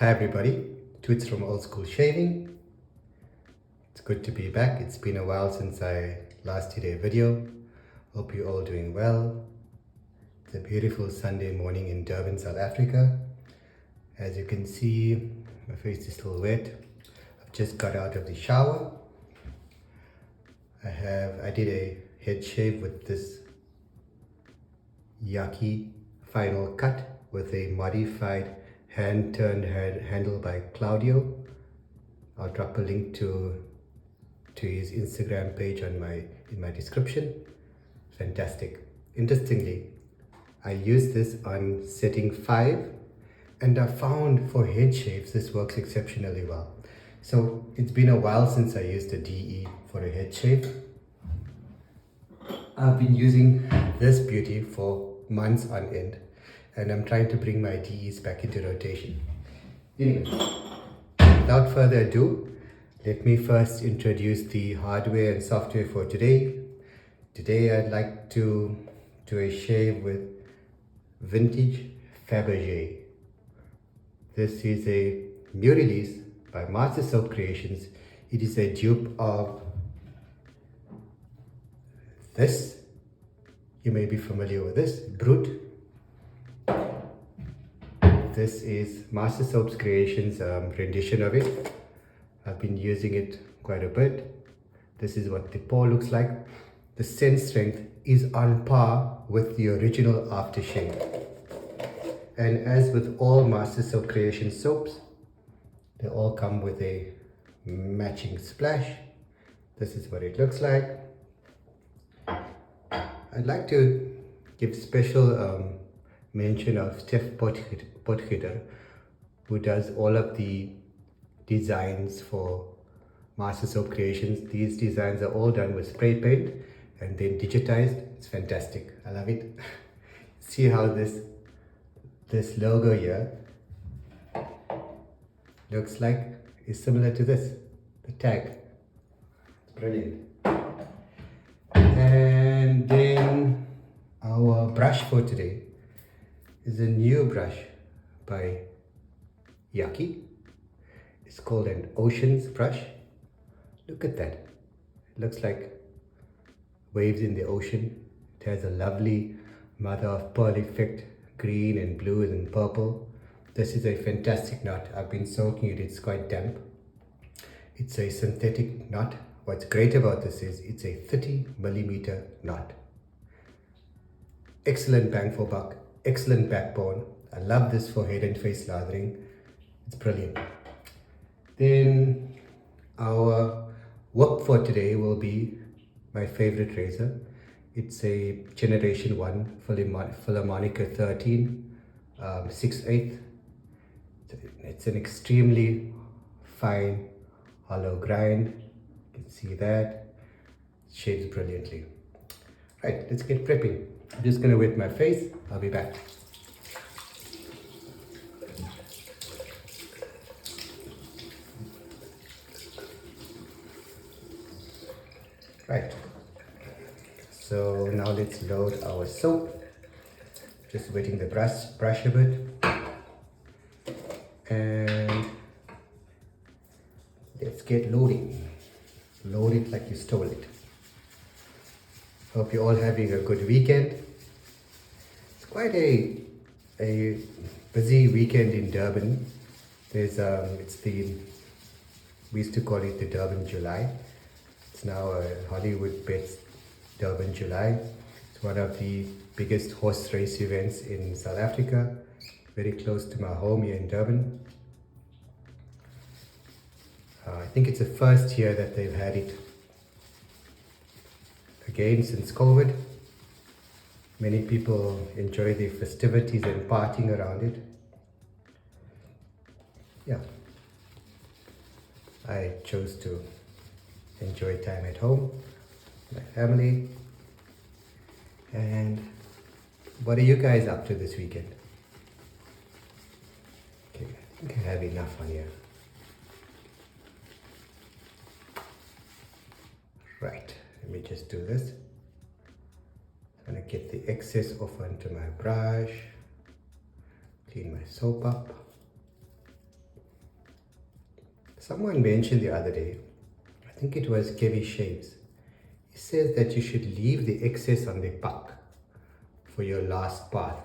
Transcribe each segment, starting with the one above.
Hi everybody, Toots from Old School Shaving. It's good to be back. It's been a while since I last did a video. Hope you're all doing well. It's a beautiful Sunday morning in Durban, South Africa. As you can see, my face is still wet. I've just got out of the shower. I did a head shave with this Yaqi final cut with a modified hand-turned handle by Claudio. I'll drop a link to his Instagram page in my description. Fantastic. Interestingly, I used this on setting 5 and I found for head shaves this works exceptionally well. So it's been a while since I used a DE for a head shave. I've been using this beauty for months on end, and I'm trying to bring my DEs back into rotation. Anyway, without further ado, let me first introduce the hardware and software for today. Today I'd like to do a shave with Vintage Faberge. This is a new release by MASTERSOAPCREATIONS. It is a dupe of this. You may be familiar with this, Brute. This is MASTERSOAPCREATIONS rendition of it. I've been using it quite a bit. This is what the pour looks like. The scent strength is on par with the original aftershave. And as with all MASTERSOAPCREATIONS soaps, they all come with a matching splash. This is what it looks like. I'd like to give special mention of Steph Potgieter, who does all of the designs for MASTERSOAPCREATIONS. These designs are all done with spray paint and then digitized. It's fantastic. I love it. See how this logo here looks like is similar to this, the tag. It's brilliant. And then our brush for today is a new brush by Yaqi. It's called an Oceans brush. Look at that. It looks like waves in the ocean. It has a lovely mother of pearl effect, green and blue and purple. This is a fantastic knot. I've been soaking it. It's quite damp. It's a synthetic knot. What's great about this is it's a 30mm knot. Excellent bang for buck, excellent backbone. I love this for head and face lathering. It's brilliant. Then our work for today will be my favorite razor. It's a Generation 1 Filarmonica 13 6/8. It's an extremely fine hollow grind. You can see that. It shaves brilliantly. Right, let's get prepping. I'm just going to wet my face. I'll be back. Right, so now let's load our soap. Just wetting the brush a bit. And let's get loading. Load it like you stole it. Hope you're all having a good weekend. It's quite a busy weekend in Durban. There's we used to call it the Durban July. It's now a Hollywood Bets Durban July. It's one of the biggest horse race events in South Africa, very close to my home here in Durban. I think it's the first year that they've had it again since COVID. Many people enjoy the festivities and partying around it. Yeah, I chose to enjoy time at home, my family. And what are you guys up to this weekend? Okay, I think I have enough on here. Right, let me just do this. I'm gonna get the excess off onto my brush, clean my soap up. Someone mentioned the other day, I think it was Kevin Shaves. He says that you should leave the excess on the puck for your last pass,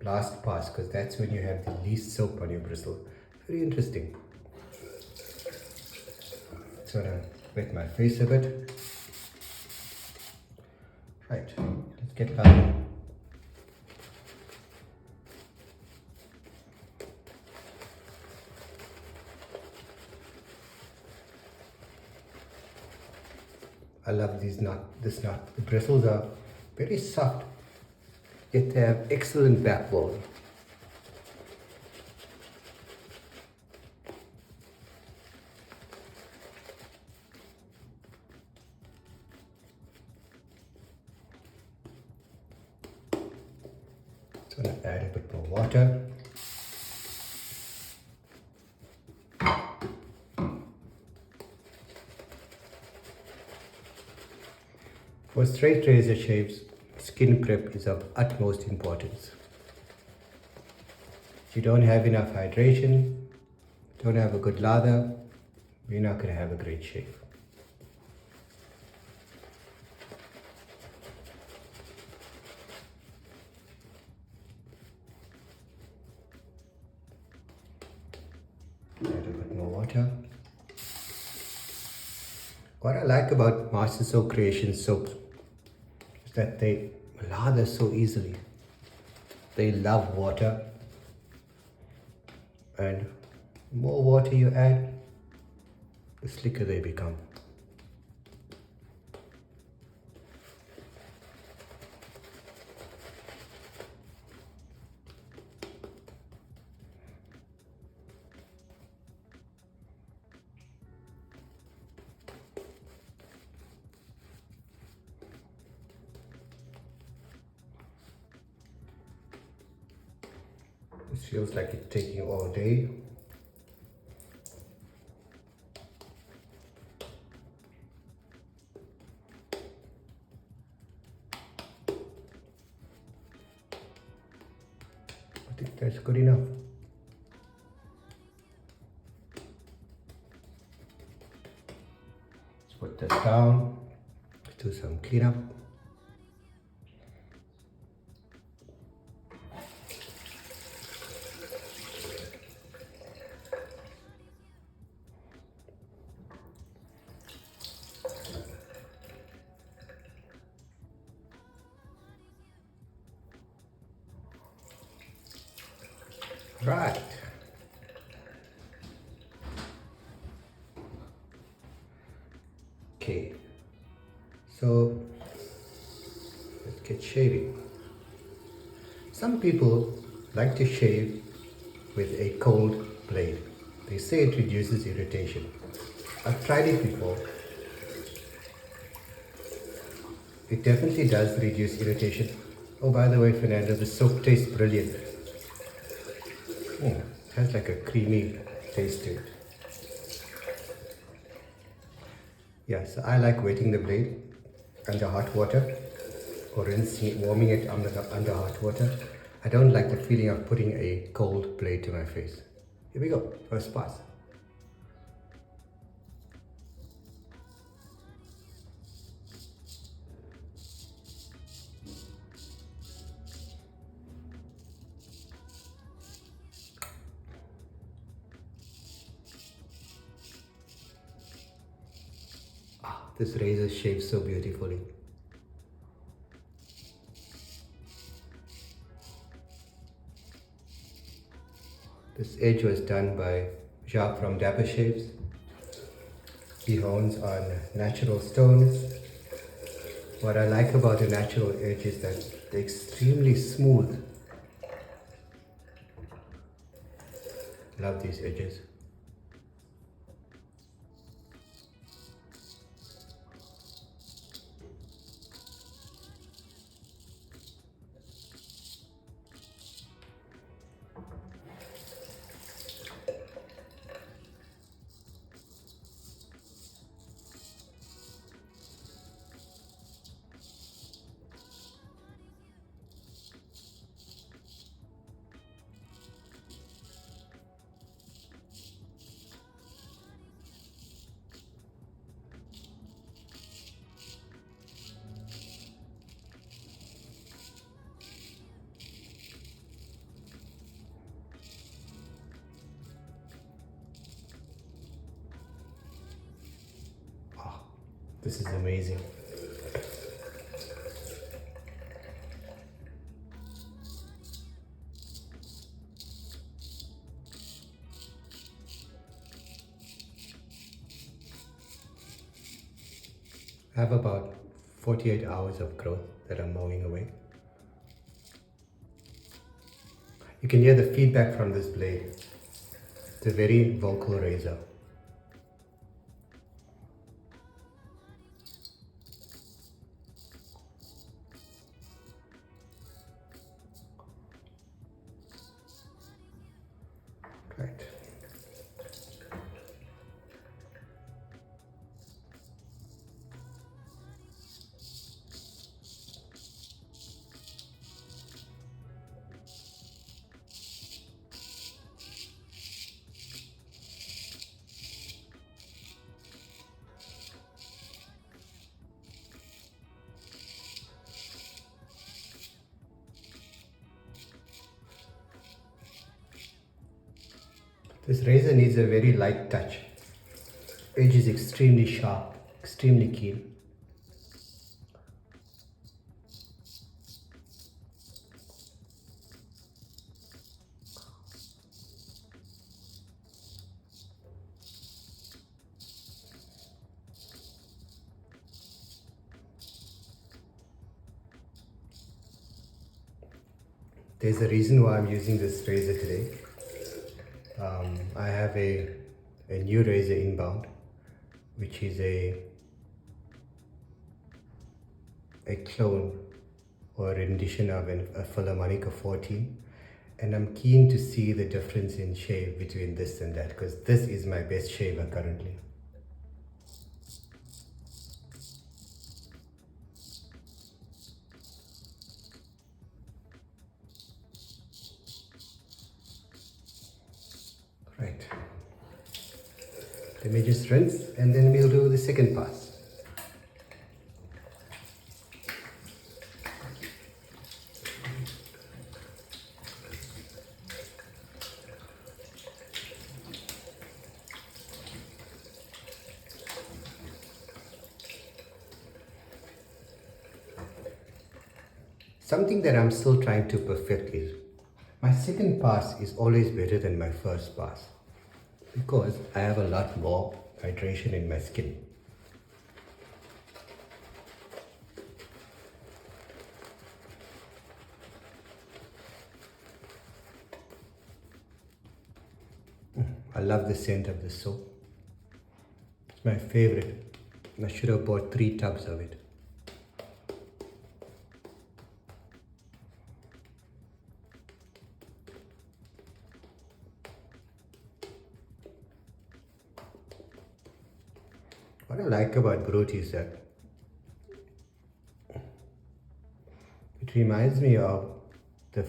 because that's when you have the least soap on your bristle. Very interesting. So now wet my face a bit. Right, let's get lathering. I love this knot. The bristles are very soft, yet they have excellent backbone. So I'm going to add a bit more water. For straight razor shaves, skin prep is of utmost importance. If you don't have enough hydration, don't have a good lather, you're not going to have a great shave. Add a bit more water. What I like about MASTERSOAPCREATIONS soaps is that they lather so easily. They love water, and the more water you add, the slicker they become. This feels like it's taking all day. I think that's good enough. Let's put this down. Let's do some cleanup. Right. Okay. So let's get shaving. Some people like to shave with a cold blade. They say it reduces irritation. I've tried it before. It definitely does reduce irritation. Oh, by the way, Fernando, the soap tastes brilliant. It has like a creamy taste to it. Yeah, so I like wetting the blade under hot water or warming it under hot water. I don't like the feeling of putting a cold blade to my face. Here we go, first pass. This razor shaves so beautifully. This edge was done by Yaqi from Dapper Shaves. He hones on natural stones. What I like about a natural edge is that they're extremely smooth. Love these edges. This is amazing. I have about 48 hours of growth that I'm mowing away. You can hear the feedback from this blade. It's a very vocal razor. Right. This razor needs a very light touch. Edge is extremely sharp, extremely keen. There's a reason why I'm using this razor today. I have a new razor inbound, which is a clone or a rendition of a Filarmonica 14, and I'm keen to see the difference in shave between this and that, because this is my best shaver currently. Right. Let me just rinse and then we'll do the second pass. Something that I'm still trying to perfect is my second pass is always better than my first pass because I have a lot more hydration in my skin. I love the scent of this soap. It's my favorite. I should have bought 3 tubs of it. What I like about Groot is that it reminds me of my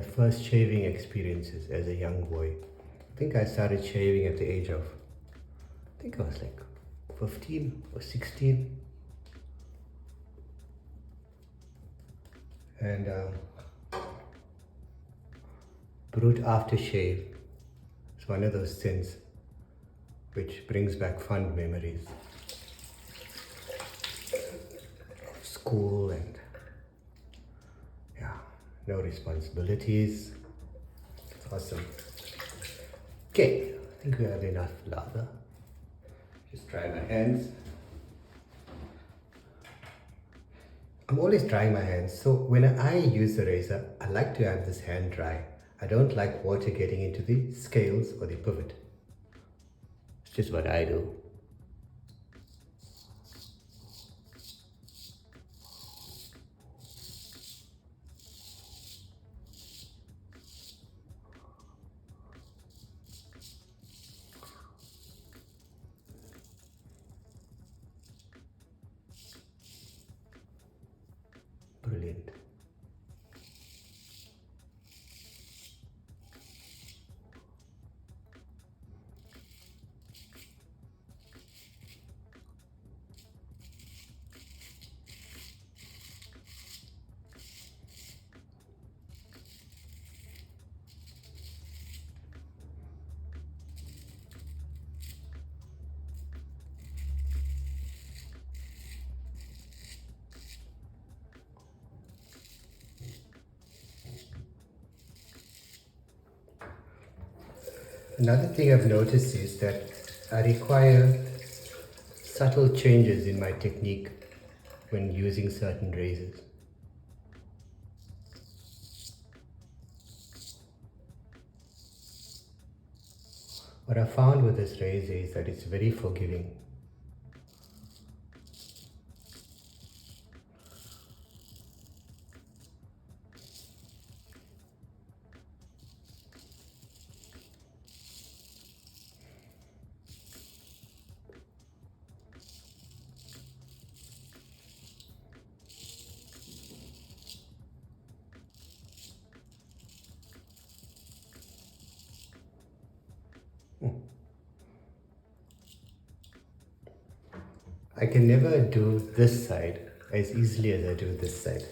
first shaving experiences as a young boy. I think I started shaving at the age of, I think I was like 15 or 16. And Brute aftershave is one of those scents which brings back fond memories of school and no responsibilities. It's awesome. Okay, I think we have enough lather. Just dry my hands. I'm always drying my hands, so when I use the razor, I like to have this hand dry. I don't like water getting into the scales or the pivot. It's just what I do. Brilliant. Another thing I've noticed is that I require subtle changes in my technique when using certain razors. What I found with this razor is that it's very forgiving. I can never do this side as easily as I do this side.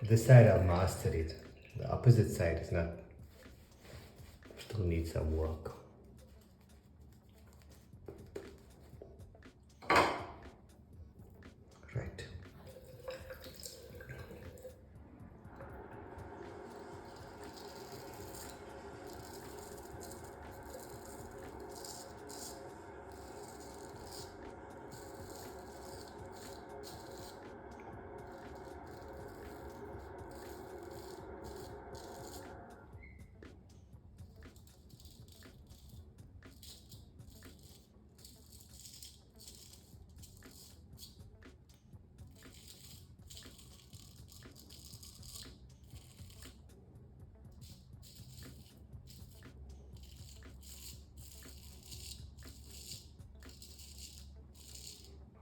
This side I've mastered it. The opposite side is not, still needs some work. Right.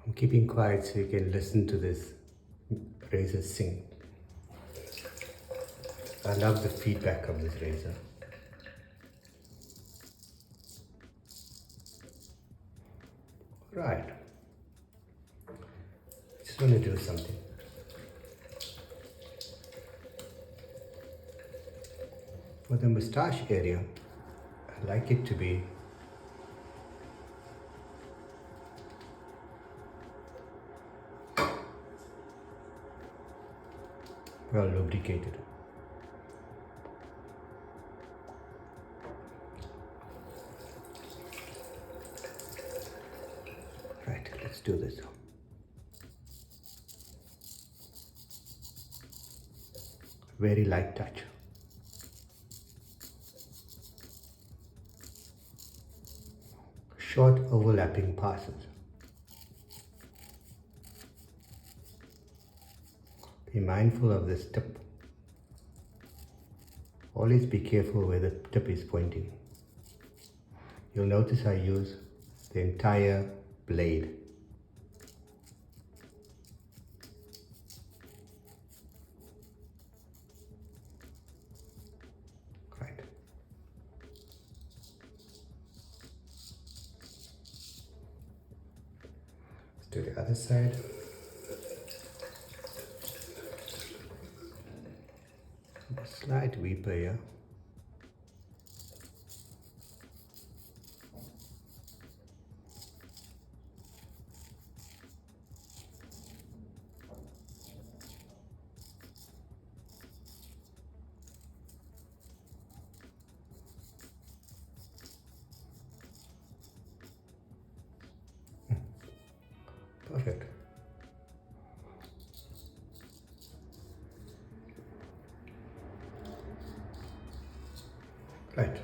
I'm keeping quiet so you can listen to this razor sing. I love the feedback of this razor. Right. Just want to do something. For the moustache area, I like it to be well lubricated. Right, let's do this. Very light touch. Short overlapping passes. Be mindful of this tip. Always be careful where the tip is pointing. You'll notice I use the entire blade. Right. Let's do the other side. A slight weeper here. Perfect. Right.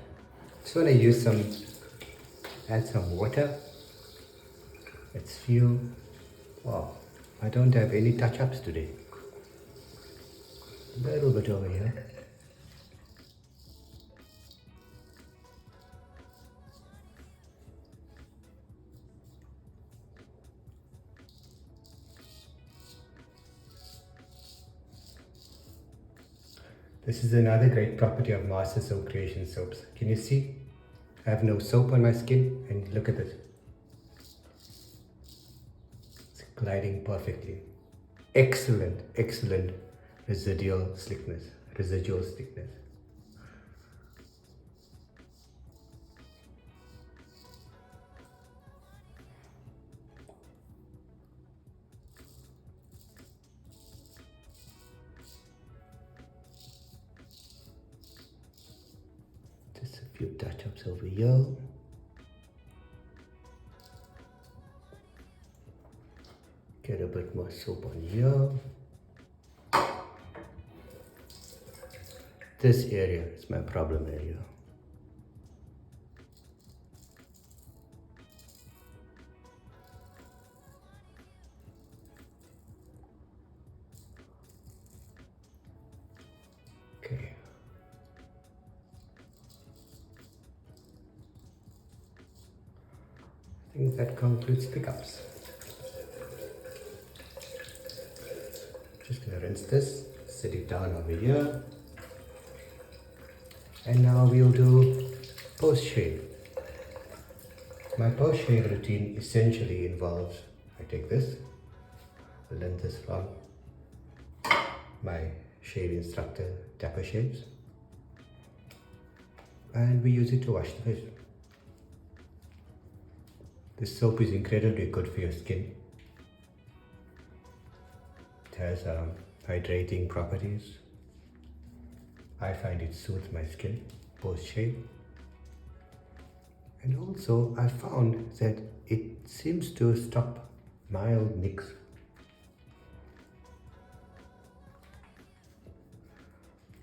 Just want to add some water. Let's feel, wow, I don't have any touch-ups today. A little bit over here. This is another great property of Master Soap Creation soaps. Can you see? I have no soap on my skin, and look at this. It's gliding perfectly. Excellent, excellent residual slickness. Just few touch-ups over here. Get a bit more soap on here. This area is my problem area. Okay. I think that concludes pickups. Just gonna rinse this, set it down over here. And now we'll do post-shave. My post-shave routine essentially involves, I take this, I learned this from my shave instructor, Dapper Shaves, and we use it to wash the face. This soap is incredibly good for your skin. It has hydrating properties. I find it soothes my skin post-shave. And also I found that it seems to stop mild nicks.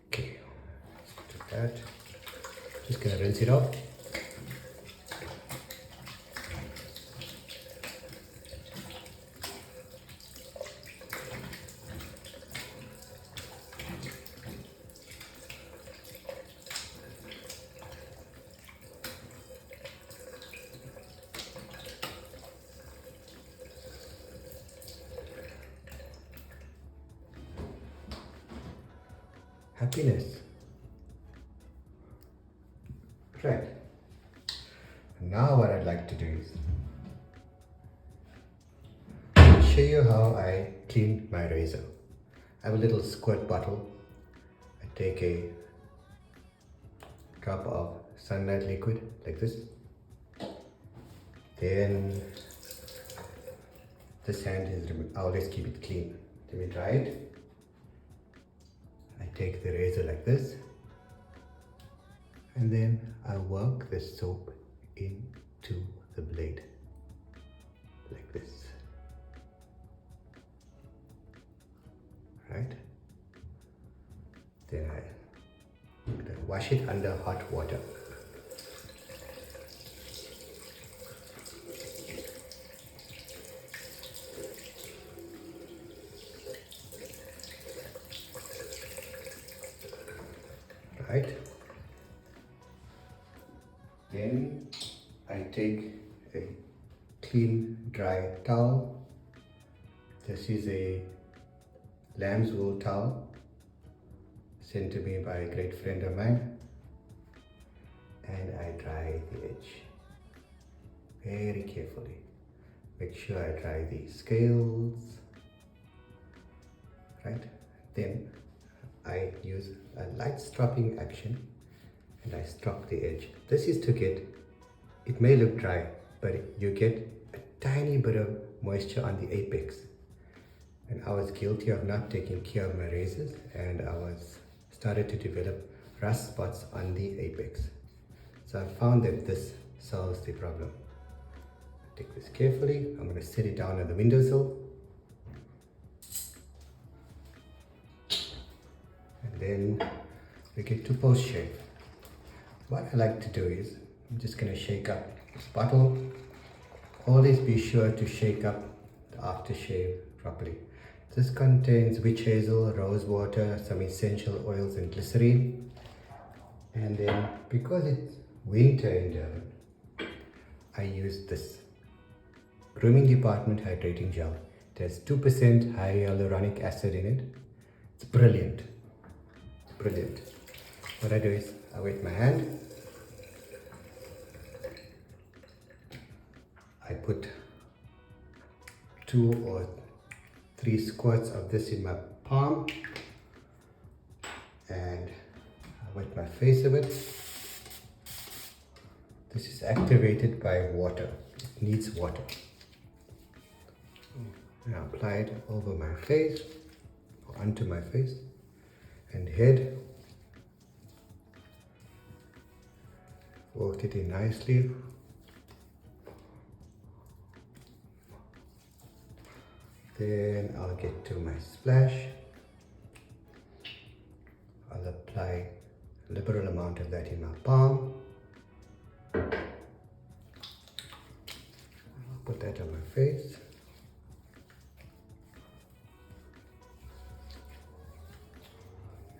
Okay, let's do that. Just gonna rinse it off. Happiness. Right. Now what I'd like to do is show you how I clean my razor. I have a little squirt bottle. I take a drop of sunlight liquid like this. Then this hand is, I always keep it clean. Let me dry it. I take the razor like this, and then I work the soap into the blade like this, right? Then I wash it under hot water. Right. Then I take a clean dry towel. This is a lamb's wool towel sent to me by a great friend of mine, and I dry the edge very carefully. Make sure I dry the scales, right? Then I use a light stropping action and I strop the edge. This is to get, it may look dry, but you get a tiny bit of moisture on the apex. And I was guilty of not taking care of my razors, and I started to develop rust spots on the apex. So I found that this solves the problem. Take this carefully. I'm going to set it down on the windowsill. Then we get to post shave. What I like to do is, I'm just going to shake up this bottle. Always be sure to shake up the aftershave properly. This contains witch hazel, rose water, some essential oils and glycerine. And then because it's winter in Durban, I use this Grooming Department Hydrating Gel. It has 2% hyaluronic acid in it. It's brilliant. Brilliant. What I do is I wet my hand. I put 2 or 3 squirts of this in my palm, and I wet my face a bit. This is activated by water. It needs water. And I apply it over my face, or onto my face and head. Worked it in nicely. Then I'll get to my splash. I'll apply a liberal amount of that in my palm. I'll put that on my face.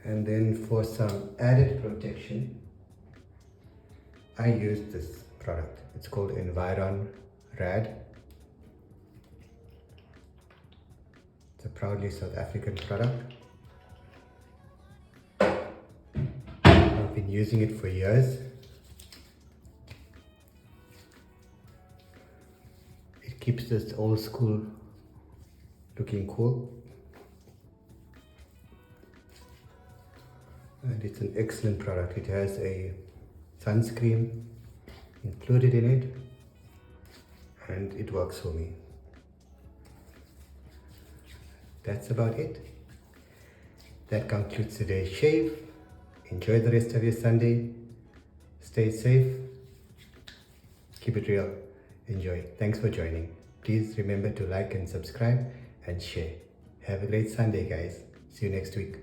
And then for some added protection, I use this product. It's called Environ RAD. It's a proudly South African product. I've been using it for years. It keeps this old school looking cool. And it's an excellent product. It has a sunscreen included in it, and it works for me. That's about it. That concludes today's shave. Enjoy the rest of your Sunday. Stay safe. Keep it real. Enjoy. Thanks for joining. Please remember to like and subscribe and share. Have a great Sunday, guys. See you next week.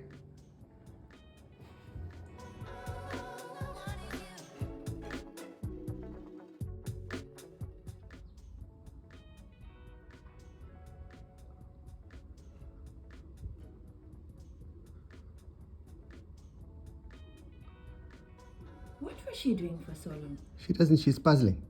What was she doing for so long? She doesn't, she's puzzling.